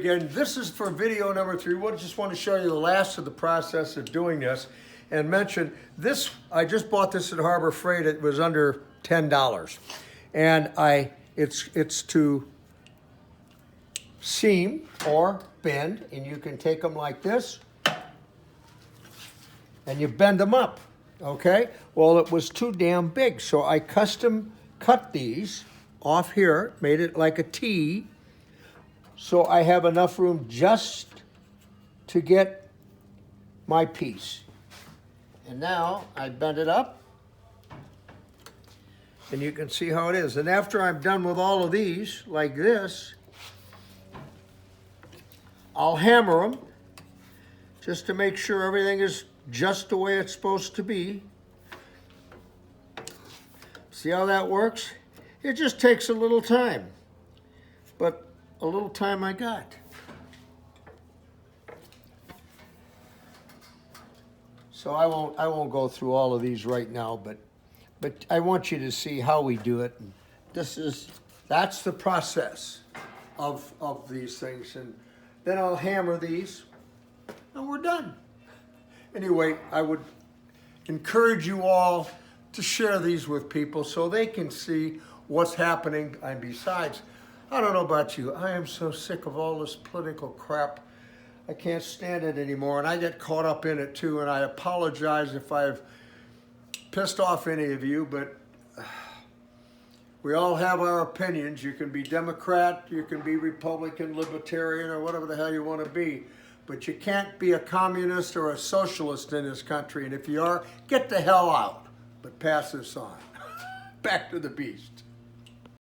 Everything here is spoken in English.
again. This is for video number 3. We just want to show you the last of the process of doing this and mention this. I just bought this at Harbor Freight. It was under $10. And it's to seam or bend, and you can take them like this and you bend them up, okay? Well, it was too damn big, so I custom cut these off here, made it like a T, so I have enough room just to get my piece. And now I bend it up, and you can see how it is. And after I'm done with all of these, like this, I'll hammer them just to make sure everything is just the way it's supposed to be. See how that works? It just takes a little time, but a little time I got. So I won't go through all of these right now, but I want you to see how we do it. That's the process of these things, and then I'll hammer these, and we're done. Anyway, I would encourage you all to share these with people so they can see what's happening. And besides, I don't know about you, I am so sick of all this political crap. I can't stand it anymore, and I get caught up in it too, and I apologize if I've pissed off any of you, but we all have our opinions. You can be Democrat, you can be Republican, Libertarian, or whatever the hell you want to be, but you can't be a communist or a socialist in this country, and if you are, get the hell out. But pass this on. Back to the beast.